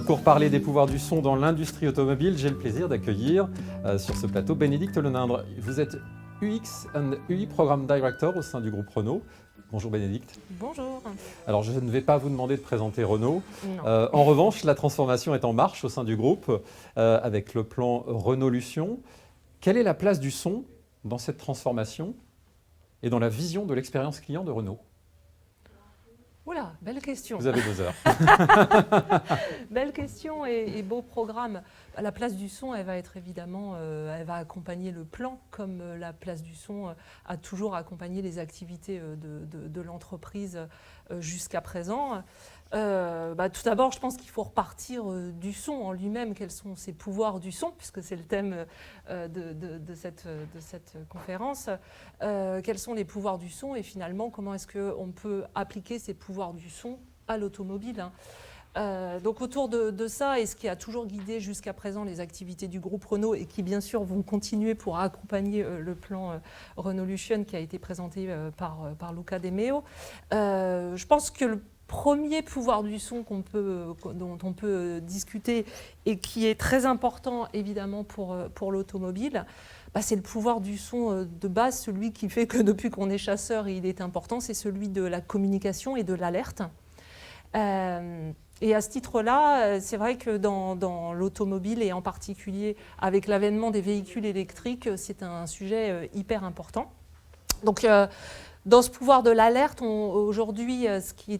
Pour parler des pouvoirs du son dans l'industrie automobile, j'ai le plaisir d'accueillir sur ce plateau Bénédicte Lenindre. Vous êtes UX and UI Program Director au sein du groupe Renault. Bonjour Bénédicte. Bonjour. Alors je ne vais pas vous demander de présenter Renault. En revanche, la transformation est en marche au sein du groupe avec le plan Renaulution. Quelle est la place du son dans cette transformation et dans la vision de l'expérience client de Renault ? Oula, belle question. Vous avez 2 heures. Belle question et beau programme. La place du son, elle va être évidemment, elle va accompagner le plan, comme la place du son a toujours accompagné les activités de l'entreprise jusqu'à présent. Tout d'abord, je pense qu'il faut repartir du son en lui-même. Quels sont ses pouvoirs du son, puisque c'est le thème de cette conférence. Quels sont les pouvoirs du son et finalement, comment est-ce qu'on peut appliquer ces pouvoirs du son à l'automobile, donc autour de ça, et ce qui a toujours guidé jusqu'à présent les activités du groupe Renault et qui bien sûr vont continuer pour accompagner le plan Renaulution qui a été présenté par Luca De Meo, je pense que le premier pouvoir du son dont on peut discuter et qui est très important évidemment pour l'automobile, c'est le pouvoir du son de base, celui qui fait que depuis qu'on est chasseur, il est important, c'est celui de la communication et de l'alerte. Et à ce titre-là, c'est vrai que dans l'automobile et en particulier avec l'avènement des véhicules électriques, c'est un sujet hyper important. Donc, dans ce pouvoir de l'alerte, aujourd'hui, ce qui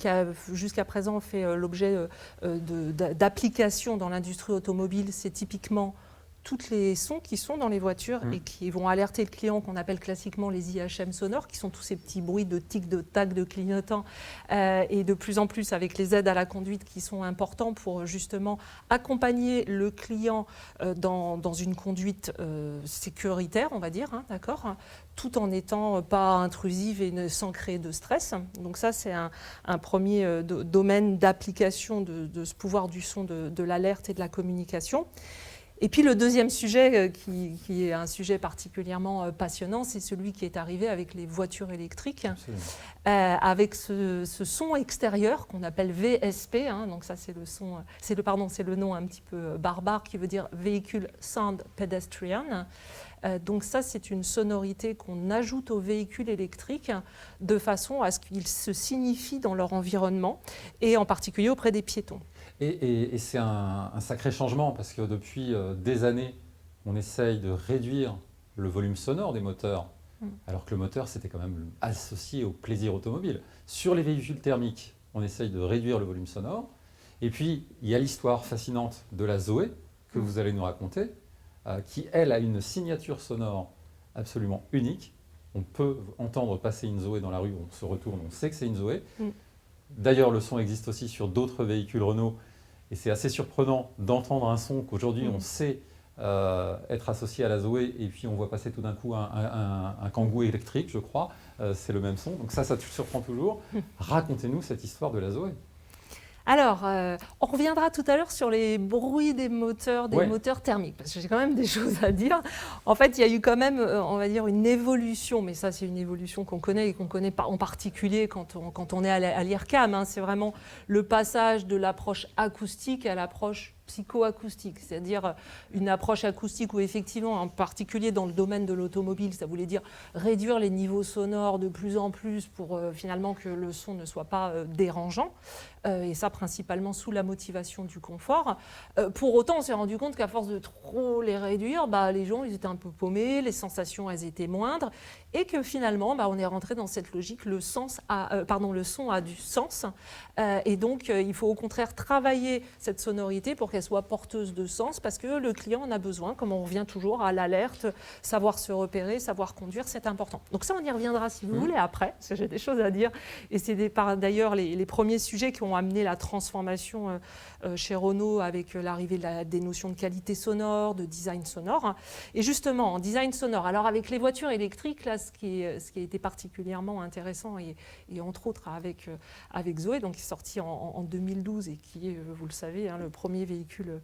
a jusqu'à présent fait l'objet d'applications dans l'industrie automobile, c'est typiquement tous les sons qui sont dans les voitures et qui vont alerter le client, qu'on appelle classiquement les IHM sonores, qui sont tous ces petits bruits de tic, de tac, de clignotant, et de plus en plus avec les aides à la conduite qui sont importants pour justement accompagner le client dans une conduite sécuritaire, on va dire, d'accord, tout en n'étant pas intrusive et sans créer de stress. Donc ça, c'est un premier domaine d'application de ce pouvoir du son, de l'alerte et de la communication. Et puis le deuxième sujet, qui est un sujet particulièrement passionnant, c'est celui qui est arrivé avec les voitures électriques, avec ce son extérieur qu'on appelle VSP. Donc ça, c'est le nom un petit peu barbare qui veut dire Vehicle Sound Pedestrian. Donc ça, c'est une sonorité qu'on ajoute aux véhicules électriques de façon à ce qu'ils se signifient dans leur environnement et en particulier auprès des piétons. Et c'est un sacré changement parce que depuis des années, on essaye de réduire le volume sonore des moteurs, alors que le moteur, c'était quand même associé au plaisir automobile. Sur les véhicules thermiques, on essaye de réduire le volume sonore. Et puis, il y a l'histoire fascinante de la Zoé, que vous allez nous raconter, qui, elle, a une signature sonore absolument unique. On peut entendre passer une Zoé dans la rue, on se retourne, on sait que c'est une Zoé. D'ailleurs, le son existe aussi sur d'autres véhicules Renault. Et c'est assez surprenant d'entendre un son qu'aujourd'hui on sait être associé à la Zoé et puis on voit passer tout d'un coup un Kangoo électrique, je crois. C'est le même son. Donc ça surprend toujours. Racontez-nous cette histoire de la Zoé. Alors, on reviendra tout à l'heure sur les bruits des moteurs, moteurs thermiques, parce que j'ai quand même des choses à dire. En fait, il y a eu quand même, on va dire, une évolution, mais ça, c'est une évolution qu'on connaît et qu'on connaît en particulier quand on est à l'IRCAM. C'est vraiment le passage de l'approche acoustique à l'approche psychoacoustique, c'est-à-dire une approche acoustique où effectivement, en particulier dans le domaine de l'automobile, ça voulait dire réduire les niveaux sonores de plus en plus pour finalement que le son ne soit pas dérangeant, et ça principalement sous la motivation du confort. Pour autant, on s'est rendu compte qu'à force de trop les réduire, les gens ils étaient un peu paumés, les sensations elles étaient moindres, et que finalement on est rentré dans cette logique, le son a du sens, et donc il faut au contraire travailler cette sonorité pour qu'elle soit porteuse de sens, parce que le client en a besoin, comme on revient toujours à l'alerte, savoir se repérer, savoir conduire, c'est important. Donc ça, on y reviendra si vous voulez après, parce que j'ai des choses à dire, et c'est d'ailleurs les premiers sujets qui ont amené la transformation chez Renault avec l'arrivée des notions de qualité sonore, de design sonore. Et justement, en design sonore, alors avec les voitures électriques, là, ce qui a été particulièrement intéressant, et entre autres avec Zoé, donc qui est sorti en 2012 et qui est, vous le savez, le premier véhicule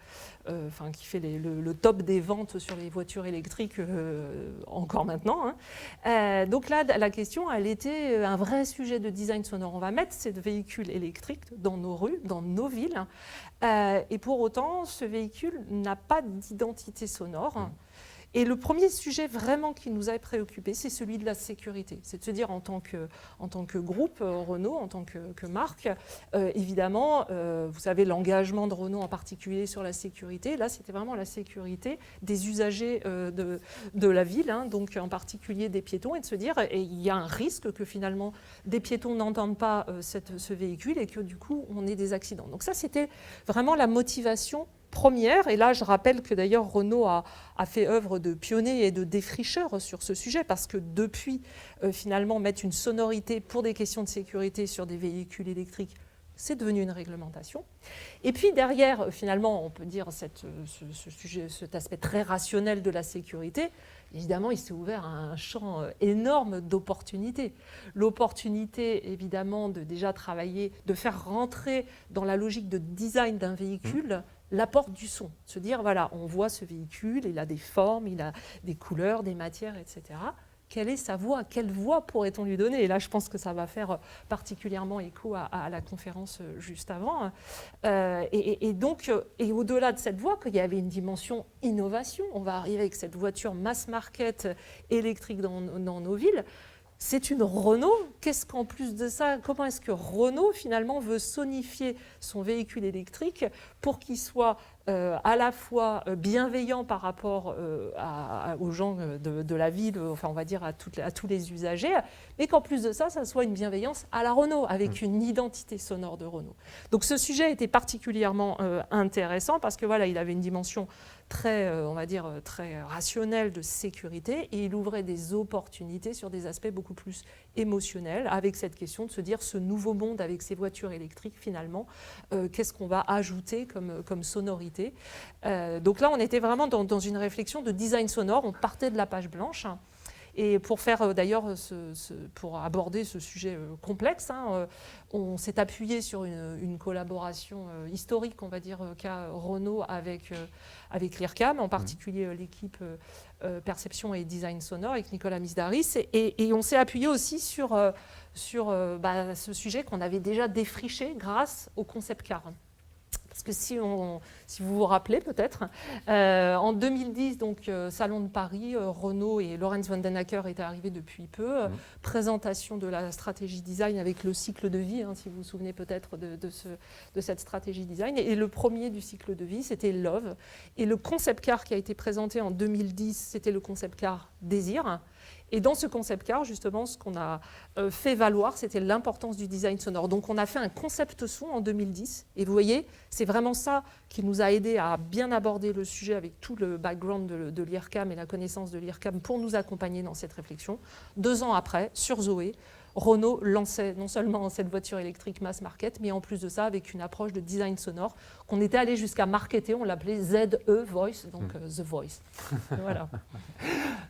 qui fait le top des ventes sur les voitures électriques encore maintenant. Donc là, la question, elle était un vrai sujet de design sonore. On va mettre ces véhicules électriques dans nos rues, dans nos villes, et pour autant, ce véhicule n'a pas d'identité sonore. Et le premier sujet vraiment qui nous a préoccupés, c'est celui de la sécurité. C'est de se dire en tant que groupe Renault, en tant que marque, évidemment, vous savez, l'engagement de Renault en particulier sur la sécurité, là c'était vraiment la sécurité des usagers de la ville, donc en particulier des piétons, et de se dire, et il y a un risque que finalement des piétons n'entendent pas ce véhicule et que du coup on ait des accidents. Donc ça c'était vraiment la motivation première, et là je rappelle que d'ailleurs Renault a fait œuvre de pionnier et de défricheur sur ce sujet, parce que depuis finalement mettre une sonorité pour des questions de sécurité sur des véhicules électriques, c'est devenu une réglementation. Et puis derrière, finalement, on peut dire ce sujet, cet aspect très rationnel de la sécurité, évidemment, il s'est ouvert à un champ énorme d'opportunités. L'opportunité, évidemment, de déjà travailler, de faire rentrer dans la logique de design d'un véhicule l'apport du son. Se dire, voilà, on voit ce véhicule, il a des formes, il a des couleurs, des matières, etc. Quelle est sa voix? Quelle voix pourrait-on lui donner? Et là, je pense que ça va faire particulièrement écho à la conférence juste avant. Et donc, au-delà de cette voix, qu'il y avait une dimension innovation, on va arriver avec cette voiture mass market électrique dans nos villes. C'est une Renault. Qu'est-ce qu'en plus de ça, comment est-ce que Renault finalement veut sonifier son véhicule électrique pour qu'il soit à la fois bienveillant par rapport aux gens de la ville, enfin on va dire à tous les usagers, mais qu'en plus de ça, ça soit une bienveillance à la Renault, avec une identité sonore de Renault. Donc ce sujet était particulièrement intéressant parce que voilà, il avait une dimension très, on va dire, très rationnelle de sécurité, et il ouvrait des opportunités sur des aspects beaucoup plus émotionnels, avec cette question de se dire ce nouveau monde avec ces voitures électriques finalement, qu'est-ce qu'on va ajouter comme sonorité. Donc là, on était vraiment dans une réflexion de design sonore, on partait de la page blanche. Et pour faire d'ailleurs, pour aborder ce sujet complexe, on s'est appuyé sur une collaboration historique, on va dire, qu'a Renault avec l'IRCAM, en particulier l'équipe perception et design sonore avec Nicolas Misdaris. Et on s'est appuyé aussi sur ce sujet qu'on avait déjà défriché grâce au concept car. Parce que si vous vous rappelez peut-être, en 2010, donc Salon de Paris, Renault et Lorenz Vandenacker étaient arrivés depuis peu. Présentation de la stratégie design avec le cycle de vie, si vous vous souvenez peut-être de cette stratégie design. Et le premier du cycle de vie, c'était Love. Et le concept car qui a été présenté en 2010, c'était le concept car Désir. Et dans ce concept car, justement, ce qu'on a fait valoir, c'était l'importance du design sonore. Donc on a fait un concept son en 2010. Et vous voyez, c'est vraiment ça qui nous a aidé à bien aborder le sujet avec tout le background de l'IRCAM et la connaissance de l'IRCAM pour nous accompagner dans cette réflexion. 2 ans après, sur Zoé, Renault lançait non seulement cette voiture électrique mass market, mais en plus de ça, avec une approche de design sonore qu'on était allé jusqu'à marketer, on l'appelait ZE Voice, donc The Voice. Voilà.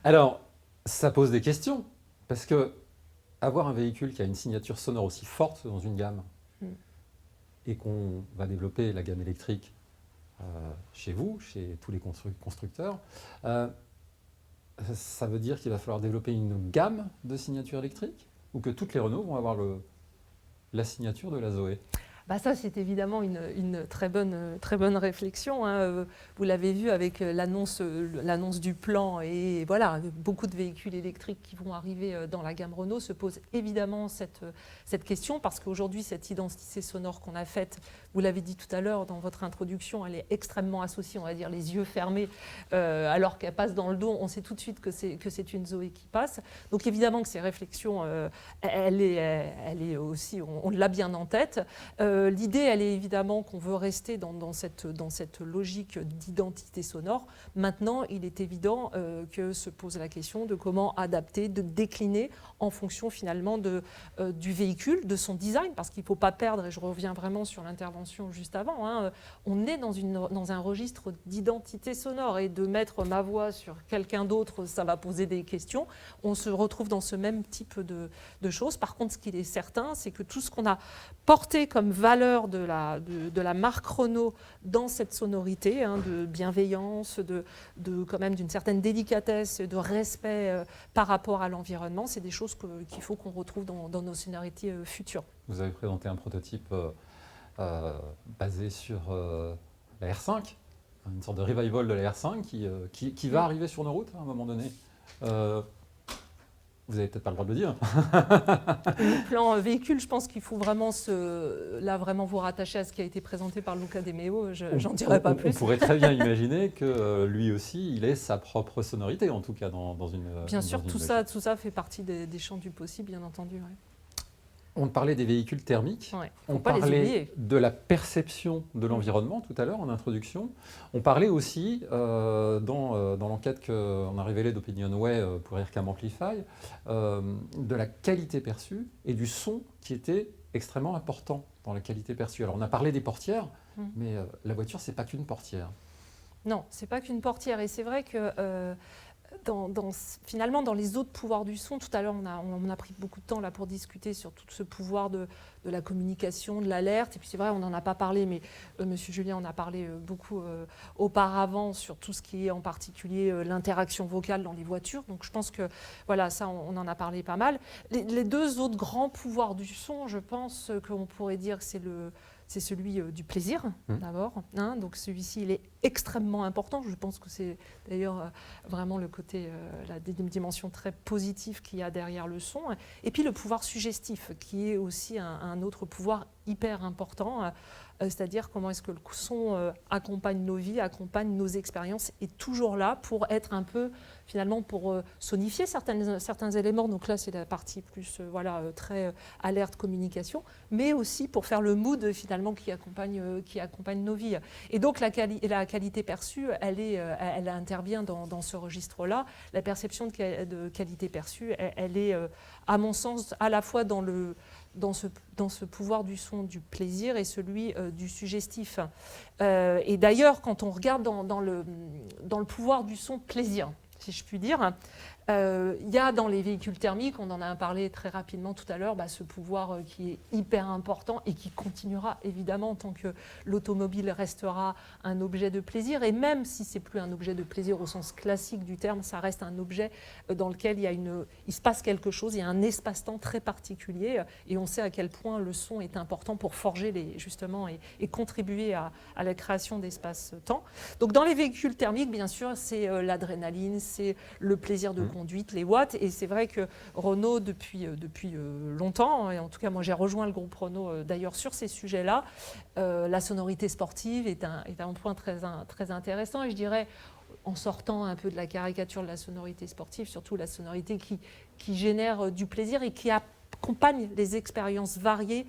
Alors, ça pose des questions, parce que avoir un véhicule qui a une signature sonore aussi forte dans une gamme, et qu'on va développer la gamme électrique chez vous, chez tous les constructeurs, ça veut dire qu'il va falloir développer une gamme de signatures électriques, ou que toutes les Renault vont avoir la signature de la Zoé? Ça, c'est évidemment une très bonne réflexion. Vous l'avez vu avec l'annonce du plan, et voilà, beaucoup de véhicules électriques qui vont arriver dans la gamme Renault se posent évidemment cette question, parce qu'aujourd'hui, cette identité sonore qu'on a faite, vous l'avez dit tout à l'heure dans votre introduction, elle est extrêmement associée, on va dire, les yeux fermés, alors qu'elle passe dans le dos, on sait tout de suite que c'est une Zoé qui passe. Donc évidemment que ces réflexions, elle est aussi, on l'a bien en tête. l'idée, elle est évidemment qu'on veut rester dans cette logique d'identité sonore. Maintenant, il est évident que se pose la question de comment adapter, de décliner en fonction finalement du véhicule, de son design, parce qu'il ne faut pas perdre, et je reviens vraiment sur l'intervention juste avant, hein, on est dans un registre d'identité sonore, et de mettre ma voix sur quelqu'un d'autre, ça va poser des questions. On se retrouve dans ce même type de choses. Par contre, ce qui est certain, c'est que tout ce qu'on a porté comme valeur de la marque Renault dans cette sonorité, hein, de bienveillance, quand même d'une certaine délicatesse, de respect par rapport à l'environnement, c'est des choses qu'il faut qu'on retrouve dans nos sonorités futures. Vous avez présenté un prototype basé sur la R5, une sorte de revival de la R5 qui va arriver sur nos routes à un moment donné. Vous n'avez peut-être pas le droit de le dire. Le plan véhicule, je pense qu'il faut vraiment vraiment vous rattacher à ce qui a été présenté par Luca De Meo. J'en dirai pas plus. On pourrait très bien imaginer que lui aussi, il ait sa propre sonorité, en tout cas, dans une. Bien sûr, tout ça fait partie des champs du possible, bien entendu. Ouais. On parlait des véhicules thermiques, ouais, on parlait de la perception de l'environnement tout à l'heure en introduction. On parlait aussi, dans l'enquête qu'on a révélée d'Opinionway pour Aircam Amplify, de la qualité perçue et du son qui était extrêmement important dans la qualité perçue. Alors on a parlé des portières, mais la voiture, c'est pas qu'une portière. Non, c'est pas qu'une portière. Et c'est vrai que finalement, dans les autres pouvoirs du son, tout à l'heure, on a pris beaucoup de temps là, pour discuter sur tout ce pouvoir de la communication, de l'alerte. Et puis c'est vrai, on n'en a pas parlé, mais Monsieur Julien en a parlé beaucoup auparavant sur tout ce qui est en particulier l'interaction vocale dans les voitures. Donc je pense que voilà, ça, on en a parlé pas mal. Les deux autres grands pouvoirs du son, je pense qu'on pourrait dire que c'est celui du plaisir, d'abord. Hein, donc celui-ci, il est extrêmement important. Je pense que c'est d'ailleurs vraiment le côté, la dimension très positive qu'il y a derrière le son. Et puis le pouvoir suggestif, qui est aussi un autre pouvoir hyper important. C'est-à-dire comment est-ce que le son accompagne nos vies, accompagne nos expériences, est toujours là pour être un peu, finalement, pour sonifier certains éléments. Donc là, c'est la partie plus très alerte, communication, mais aussi pour faire le mood, finalement, qui accompagne nos vies. Et donc, la qualité perçue, elle intervient dans ce registre-là. La perception de qualité perçue, elle est, à mon sens, à la fois dans ce pouvoir du son du plaisir et celui du suggestif. Et d'ailleurs, quand on regarde dans le pouvoir du son plaisir, si je puis dire, il y a dans les véhicules thermiques, on en a parlé très rapidement tout à l'heure, ce pouvoir qui est hyper important et qui continuera évidemment tant que l'automobile restera un objet de plaisir. Et même si ce n'est plus un objet de plaisir au sens classique du terme, ça reste un objet dans lequel il se passe quelque chose, il y a un espace-temps très particulier. Et on sait à quel point le son est important pour forger justement et contribuer à la création d'espace-temps. Donc dans les véhicules thermiques, bien sûr, c'est l'adrénaline, c'est le plaisir de conduite, les watts. Et c'est vrai que Renault, depuis longtemps, et en tout cas moi j'ai rejoint le groupe Renault d'ailleurs sur ces sujets-là, la sonorité sportive est un point très intéressant. Et je dirais, en sortant un peu de la caricature de la sonorité sportive, surtout la sonorité qui génère du plaisir et qui accompagne les expériences variées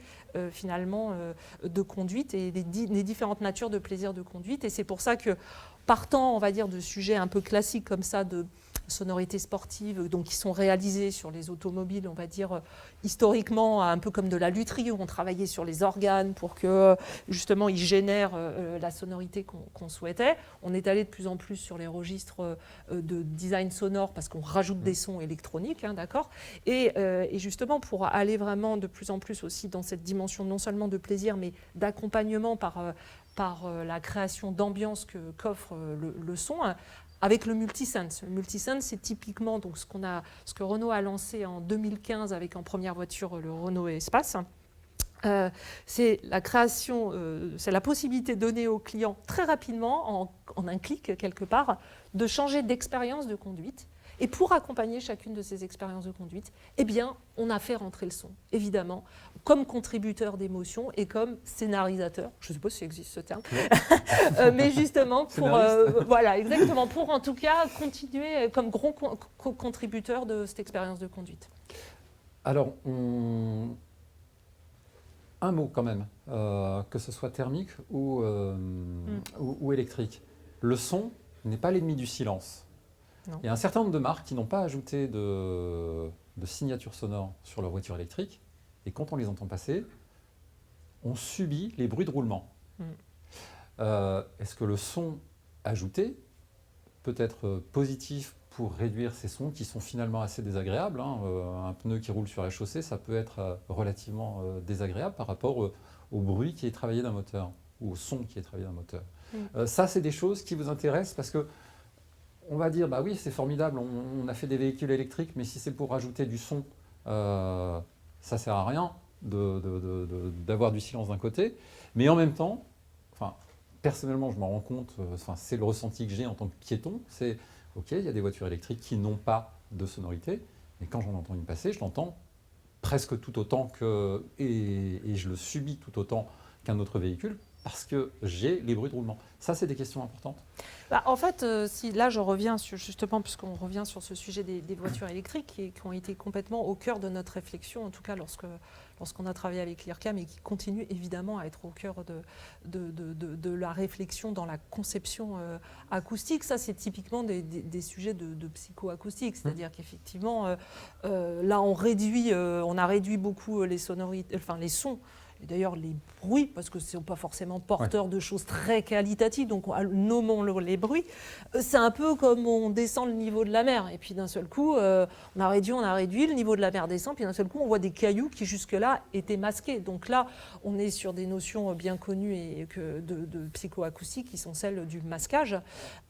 finalement de conduite et les différentes natures de plaisir de conduite. Et c'est pour ça que, partant, on va dire, de sujets un peu classiques comme ça, de sonorités sportives, donc qui sont réalisées sur les automobiles, on va dire historiquement, un peu comme de la lutherie, où on travaillait sur les organes pour que justement ils génèrent la sonorité qu'on souhaitait. On est allé de plus en plus sur les registres de design sonore parce qu'on rajoute des sons électroniques, hein, d'accord. Et justement pour aller vraiment de plus en plus aussi dans cette dimension non seulement de plaisir, mais d'accompagnement par la création d'ambiance qu'offre le son, avec le multisense. Le multisense, c'est typiquement donc, ce que Renault a lancé en 2015 avec en première voiture le Renault Espace. C'est la création, c'est la possibilité donnée aux clients très rapidement, en un clic quelque part, de changer d'expérience de conduite. Et pour accompagner chacune de ces expériences de conduite, eh bien, on a fait rentrer le son, évidemment, comme contributeur d'émotion et comme scénarisateur. Je ne sais pas si existe ce terme, mais justement pour en tout cas continuer comme gros contributeur de cette expérience de conduite. Alors, un mot quand même, que ce soit thermique ou électrique. Le son n'est pas l'ennemi du silence. Non. Il y a un certain nombre de marques qui n'ont pas ajouté de signature sonore sur leur voiture électrique, et quand on les entend passer, on subit les bruits de roulement. Est-ce que le son ajouté peut être positif pour réduire ces sons qui sont finalement assez désagréables, hein. Un pneu qui roule sur la chaussée, ça peut être relativement désagréable par rapport au bruit qui est travaillé d'un moteur, ou au son qui est travaillé d'un moteur. Ça, c'est des choses qui vous intéressent parce que on va dire, bah oui, c'est formidable, on a fait des véhicules électriques, mais si c'est pour rajouter du son, ça ne sert à rien d'avoir du silence d'un côté. Mais en même temps, enfin, personnellement, je m'en rends compte, c'est le ressenti que j'ai en tant que piéton, c'est, ok, il y a des voitures électriques qui n'ont pas de sonorité, mais quand j'en entends une passer, je l'entends presque tout autant et je le subis tout autant qu'un autre véhicule, parce que j'ai les bruits de roulement. Ça, c'est des questions importantes. Bah, en fait, si là je reviens justement, puisqu'on revient sur ce sujet des voitures électriques qui ont été complètement au cœur de notre réflexion, en tout cas lorsqu'on a travaillé avec l'IRCAM, et qui continuent évidemment à être au cœur de la réflexion dans la conception acoustique. Ça, c'est typiquement des sujets de psychoacoustique, c'est-à-dire qu'effectivement, là on a réduit beaucoup les sonorités, enfin les sons. Et d'ailleurs, les bruits, parce que ce ne sont pas forcément porteurs de choses très qualitatives, donc nommons les bruits, c'est un peu comme on descend le niveau de la mer. Et puis d'un seul coup, on a réduit, le niveau de la mer descend, puis d'un seul coup, on voit des cailloux qui jusque-là étaient masqués. Donc là, on est sur des notions bien connues de psychoacoustique qui sont celles du masquage,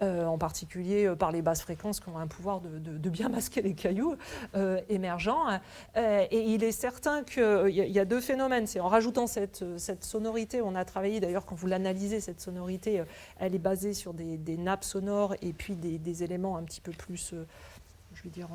en particulier par les basses fréquences qui ont un pouvoir de bien masquer les cailloux émergents. Et il est certain qu'il y a deux phénomènes. C'est en rajoutant cette sonorité, on a travaillé d'ailleurs quand vous l'analysez, cette sonorité, elle est basée sur des nappes sonores et puis des éléments un petit peu plus, je vais dire,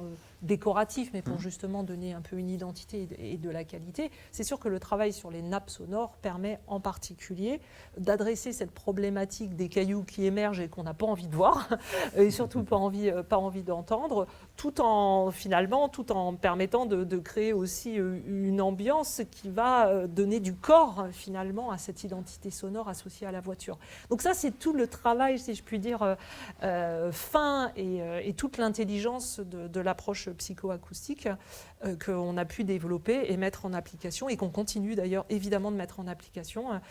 décoratifs, mais pour justement donner un peu une identité et de la qualité. C'est sûr que le travail sur les nappes sonores permet en particulier d'adresser cette problématique des cailloux qui émergent et qu'on n'a pas envie de voir, et surtout pas envie d'entendre, tout en permettant de créer aussi une ambiance qui va donner du corps finalement à cette identité sonore associée à la voiture. Donc ça, c'est tout le travail, si je puis dire, fin et toute l'intelligence de l'approche psychoacoustique qu'on a pu développer et mettre en application, et qu'on continue d'ailleurs évidemment de mettre en application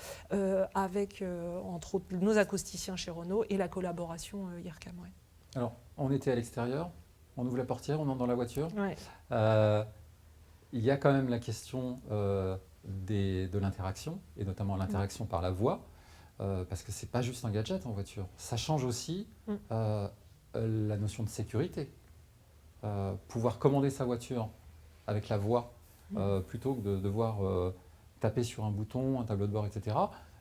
avec entre autres nos acousticiens chez Renault et la collaboration IRCAM. Ouais. Alors, on était à l'extérieur, on ouvre la portière, on entre dans la voiture. Ouais. Il y a quand même la question de l'interaction, et notamment l'interaction par la voix, parce que ce n'est pas juste un gadget en voiture. Ça change aussi la notion de sécurité. Pouvoir commander sa voiture avec la voix, plutôt que de devoir taper sur un bouton, un tableau de bord, etc.,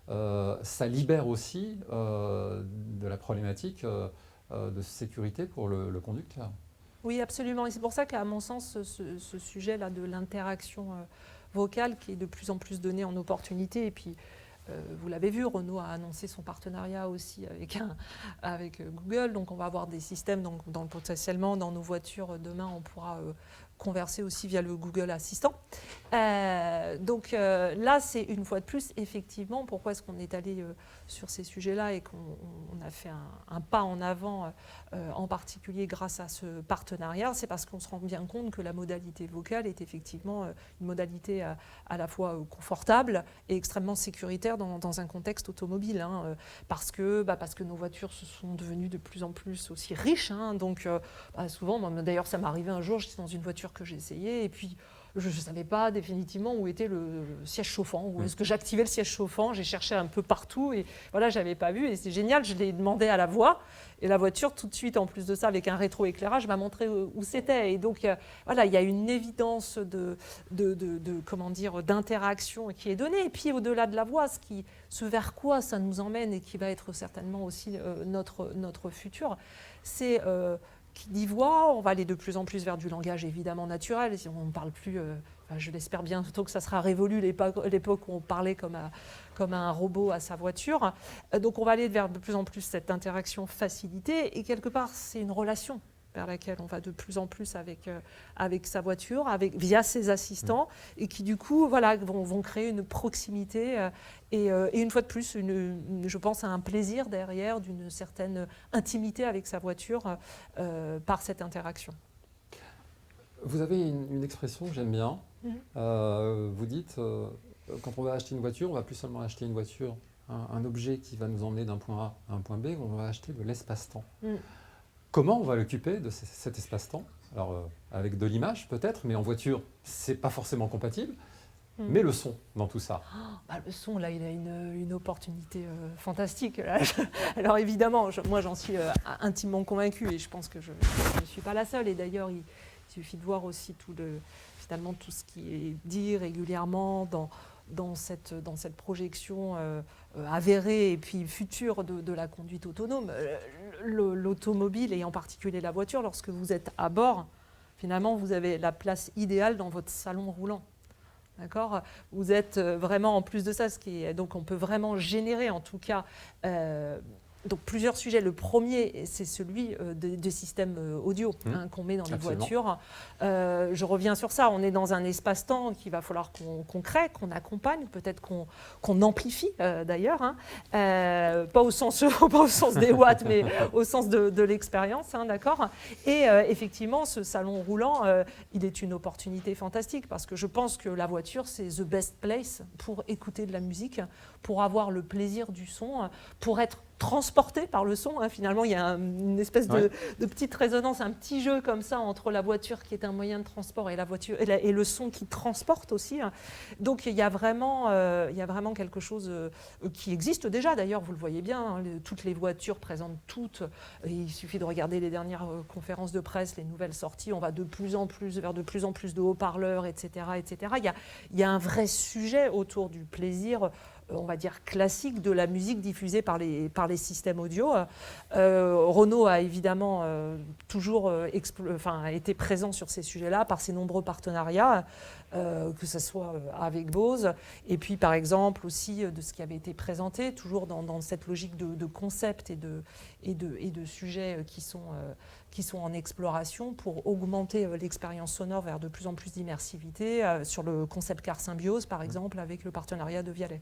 ça libère aussi de la problématique de sécurité pour le conducteur. Oui, absolument. Et c'est pour ça qu'à mon sens, ce sujet-là de l'interaction vocale qui est de plus en plus donné en opportunité, et puis vous l'avez vu, Renault a annoncé son partenariat aussi avec Google, donc on va avoir des systèmes, potentiellement dans nos voitures demain, on pourra converser aussi via le Google Assistant. Donc là, c'est une fois de plus, effectivement, pourquoi est-ce qu'on est allé sur ces sujets-là et qu'on a fait un pas en avant, en particulier grâce à ce partenariat, c'est parce qu'on se rend bien compte que la modalité vocale est effectivement une modalité à la fois confortable et extrêmement sécuritaire dans un contexte automobile, hein, parce que nos voitures se sont devenues de plus en plus aussi riches, hein, donc souvent, d'ailleurs ça m'est arrivé un jour, j'étais dans une voiture que j'ai essayée et puis je ne savais pas définitivement où était le siège chauffant, où est-ce que j'activais le siège chauffant, j'ai cherché un peu partout et voilà, je n'avais pas vu, et c'est génial, je l'ai demandé à la voix et la voiture tout de suite, en plus de ça, avec un rétroéclairage, m'a montré où c'était. Et donc voilà, il y a une évidence d'interaction qui est donnée. Et puis au-delà de la voix, ce vers quoi ça nous emmène et qui va être certainement aussi notre futur, c'est qui dit voix, on va aller de plus en plus vers du langage évidemment naturel. On ne parle plus, je l'espère bientôt que ça sera révolu l'époque où on parlait comme un robot à sa voiture. Donc on va aller vers de plus en plus cette interaction facilitée, et quelque part c'est une relation. vers laquelle on va de plus en plus avec sa voiture, via ses assistants, et qui du coup vont créer une proximité et une fois de plus, je pense à un plaisir derrière, d'une certaine intimité avec sa voiture par cette interaction. Vous avez une expression que j'aime bien. Vous dites, quand on va acheter une voiture, on ne va plus seulement acheter une voiture, un objet qui va nous emmener d'un point A à un point B, on va acheter de l'espace-temps. Comment on va l'occuper de cet espace-temps? Alors, avec de l'image peut-être, mais en voiture, c'est pas forcément compatible. Mais le son dans tout ça. Le son, là, il a une opportunité fantastique. Là. Alors évidemment, moi j'en suis intimement convaincue et je pense que je ne suis pas la seule. Et d'ailleurs, il suffit de voir aussi finalement tout ce qui est dit régulièrement dans cette projection avérée et puis future de la conduite autonome. L'automobile et en particulier la voiture, lorsque vous êtes à bord, finalement, vous avez la place idéale dans votre salon roulant. D'accord ? Vous êtes vraiment, en plus de ça, donc on peut vraiment générer en tout cas donc plusieurs sujets. Le premier, c'est celui des systèmes audio qu'on met dans les voitures. Je reviens sur ça. On est dans un espace-temps qu'il va falloir qu'on crée, qu'on accompagne, peut-être qu'on amplifie d'ailleurs. Pas au sens des watts, mais au sens de l'expérience. D'accord ? Et effectivement, ce salon roulant, il est une opportunité fantastique parce que je pense que la voiture, c'est the best place pour écouter de la musique, pour avoir le plaisir du son, pour être transporté par le son. Finalement, il y a une espèce de petite résonance, un petit jeu comme ça entre la voiture qui est un moyen de transport et la voiture et le son qui transporte aussi. Donc il y a vraiment quelque chose qui existe déjà. D'ailleurs, vous le voyez bien, toutes les voitures présentent toutes. Il suffit de regarder les dernières conférences de presse, les nouvelles sorties. On va de plus en plus vers de plus en plus de haut-parleurs, etc., etc. Il y a un vrai sujet autour du plaisir, on va dire classique, de la musique diffusée par les systèmes audio. Renault a évidemment toujours été présent sur ces sujets-là par ses nombreux partenariats, que ce soit avec Bose, et puis par exemple aussi de ce qui avait été présenté, toujours dans cette logique de concept et de sujets qui sont en exploration pour augmenter l'expérience sonore vers de plus en plus d'immersivité, sur le concept car symbiose par exemple, avec le partenariat de Vialet.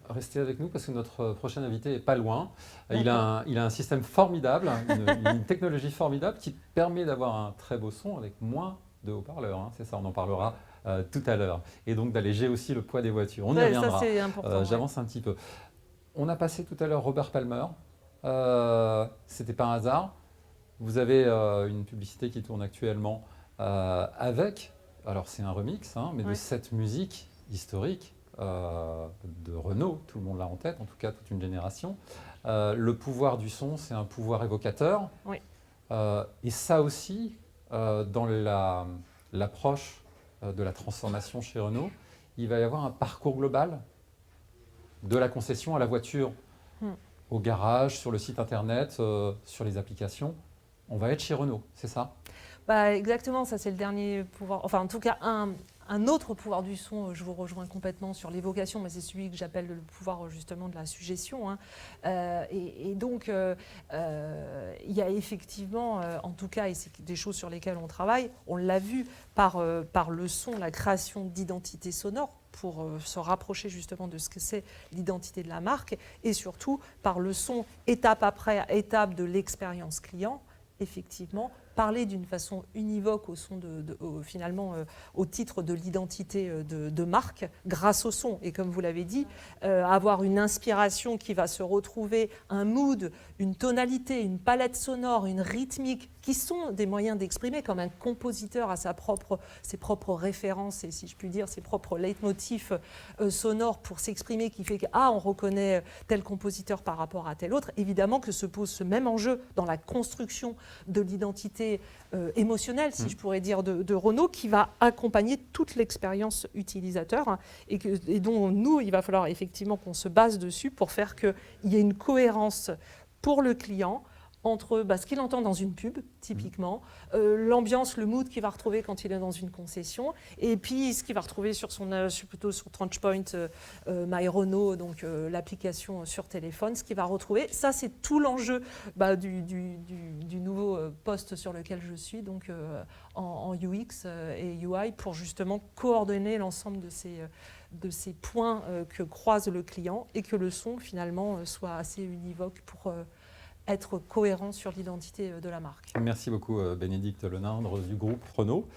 Restez avec nous parce que notre prochain invité n'est pas loin. Il a un système formidable, une technologie formidable qui permet d'avoir un très beau son avec moins de haut-parleurs. C'est ça, on en parlera tout à l'heure. Et donc d'alléger aussi le poids des voitures. On y reviendra. Ça, c'est important, j'avance un petit peu. On a passé tout à l'heure Robert Palmer. C'était pas un hasard. Vous avez une publicité qui tourne actuellement avec, alors c'est un remix, mais de cette musique historique de Renault, tout le monde l'a en tête, en tout cas toute une génération. Le pouvoir du son, c'est un pouvoir évocateur. Oui. Et ça aussi, dans l'approche de la transformation chez Renault, il va y avoir un parcours global de la concession à la voiture, au garage, sur le site internet, sur les applications. On va être chez Renault, c'est ça ? Exactement, ça c'est le dernier pouvoir, enfin en tout cas un autre pouvoir du son. Je vous rejoins complètement sur l'évocation, mais c'est celui que j'appelle le pouvoir justement de la suggestion. Et donc il y a effectivement, en tout cas, et c'est des choses sur lesquelles on travaille, on l'a vu par le son, la création d'identités sonores pour se rapprocher justement de ce que c'est l'identité de la marque, et surtout par le son, étape après étape de l'expérience client, effectivement, parler d'une façon univoque au son finalement au titre de l'identité de marque grâce au son. Et comme vous l'avez dit, avoir une inspiration qui va se retrouver, un mood, une tonalité, une palette sonore, une rythmique, qui sont des moyens d'exprimer, comme un compositeur a ses propres références et, si je puis dire, ses propres leitmotifs sonores pour s'exprimer, qui fait on reconnaît tel compositeur par rapport à tel autre. Évidemment que se pose ce même enjeu dans la construction de l'identité émotionnelle, si je pourrais dire, de Renault, qui va accompagner toute l'expérience utilisateur, et dont nous, il va falloir effectivement qu'on se base dessus pour faire qu'il y ait une cohérence pour le client entre ce qu'il entend dans une pub, typiquement, l'ambiance, le mood qu'il va retrouver quand il est dans une concession, et puis ce qu'il va retrouver sur plutôt sur TransPoint, My Renault, donc l'application sur téléphone, ce qu'il va retrouver. Ça, c'est tout l'enjeu du nouveau poste sur lequel je suis, donc en UX et UI, pour justement coordonner l'ensemble de ces points que croise le client et que le son, finalement, soit assez univoque pour être cohérent sur l'identité de la marque. Merci beaucoup Bénédicte Lenindre du groupe Renault.